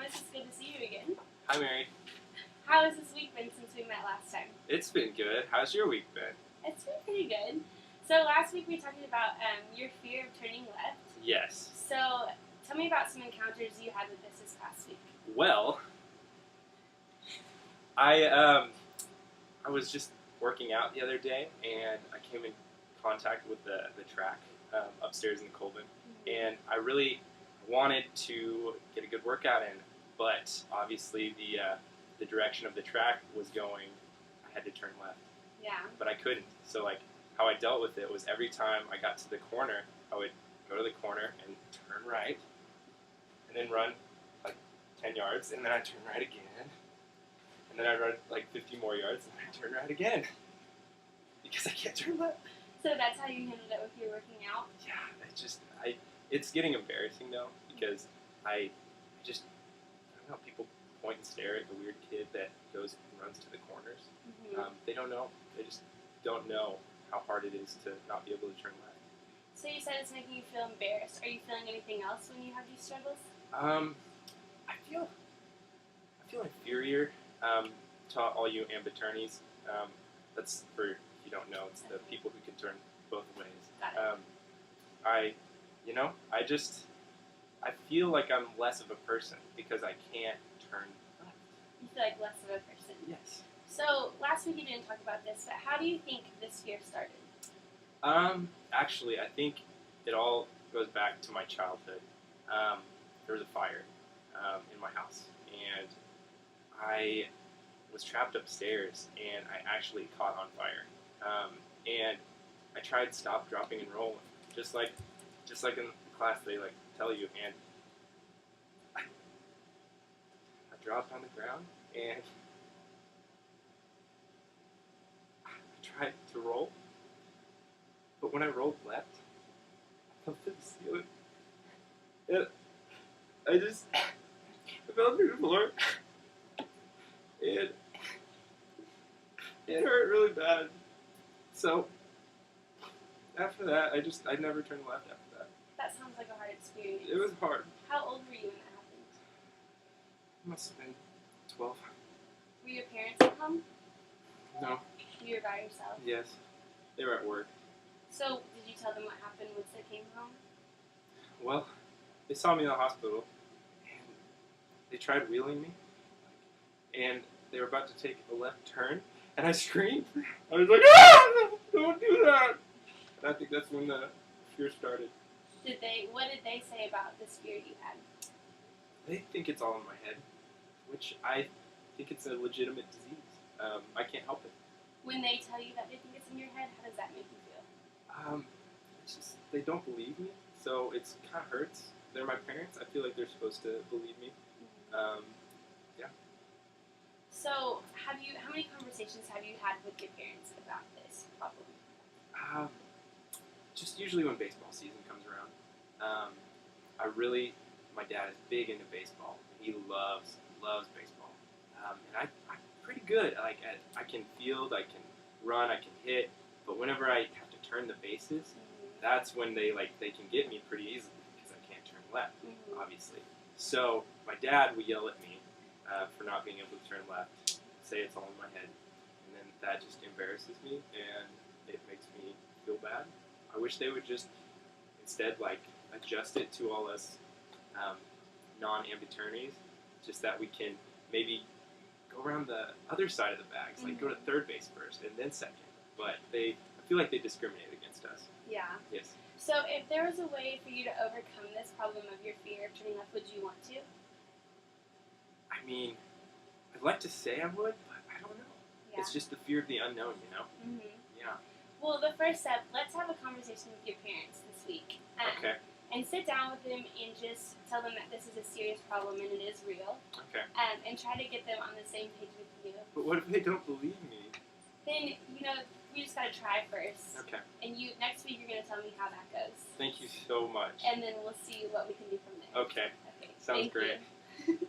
Travis, it's good to see you again. Hi, Mary. How has this week been since we met last time? It's been good. How's your week been? It's been pretty good. So last week we talked about your fear of turning left. Yes. So tell me about some encounters you had with this past week. Well, I was just working out the other day, and I came in contact with the track upstairs in the Colvin, and I really wanted to get a good workout in, but obviously the direction of the track was going, I had to turn left. Yeah. But I couldn't. So like how I dealt with it was every time I got to the corner, I would go to the corner and turn right, and then run like 10 yards, and then I'd turn right again, and then I'd run like 50 more yards, and then I'd turn right again, because I can't turn left. So that's how you handled it with your working out? Yeah, it's getting embarrassing though, because I don't know, people point and stare at the weird kid that goes and runs to the corners. Mm-hmm. They don't know. They just don't know how hard it is to not be able to turn left. So you said it's making you feel embarrassed. Are you feeling anything else when you have these struggles? I feel inferior to all you ambiturnies. That's for, if you don't know, it's the people who can turn both ways. Got it. I feel like I'm less of a person because I can't turn left. You feel like less of a person. Yes. So last week you didn't talk about this, but how do you think this fear started? Actually, I think it all goes back to my childhood. There was a fire in my house, and I was trapped upstairs, and I actually caught on fire. And I tried stop, dropping, and rolling, just like in class they like tell you, and I dropped on the ground, and I tried to roll, but when I rolled left, I fell to the ceiling, and I fell through the floor, and it hurt really bad. So after that, I never turned left after that. That sounds like a hard experience. It was hard. How old were you when that happened? I must have been 12. Were your parents at home? No. You were by yourself? Yes. They were at work. So did you tell them what happened once they came home? Well, they saw me in the hospital, and they tried wheeling me, and they were about to take a left turn, and I screamed. I was like, "Ah! Don't do that!" And I think that's when the fear started. What did they say about this fear you had? They think it's all in my head, which I think it's a legitimate disease. I can't help it. When they tell you that they think it's in your head, how does that make you feel? It's just, they don't believe me, so it's kind of hurts. They're my parents. I feel like they're supposed to believe me. Yeah. So, how many conversations have you had with your parents about this problem? Just usually when baseball season comes around. My dad is big into baseball. He loves baseball. And I'm pretty good. I can field, I can run, I can hit, but whenever I have to turn the bases, that's when they can get me pretty easily because I can't turn left, obviously. So my dad will yell at me for not being able to turn left, say it's all in my head, and then that just embarrasses me and it makes me feel bad. I wish they would just instead adjust it to all us non-ambiturnies, just that we can maybe go around the other side of the bags, go to third base first and then second. But I feel like they discriminate against us. Yeah. Yes. So if there was a way for you to overcome this problem of your fear of turning left, would you want to? I mean, I'd like to say I would, but I don't know. Yeah. It's just the fear of the unknown, you know? Yeah. Well, the first step, let's have a conversation with your parents this week. Okay. And sit down with them and just tell them that this is a serious problem and it is real. Okay. And try to get them on the same page with you. But what if they don't believe me? Then, we just gotta try first. Okay. And next week you're gonna tell me how that goes. Thank you so much. And then we'll see what we can do from there. Okay. Okay. Sounds Thank great. you.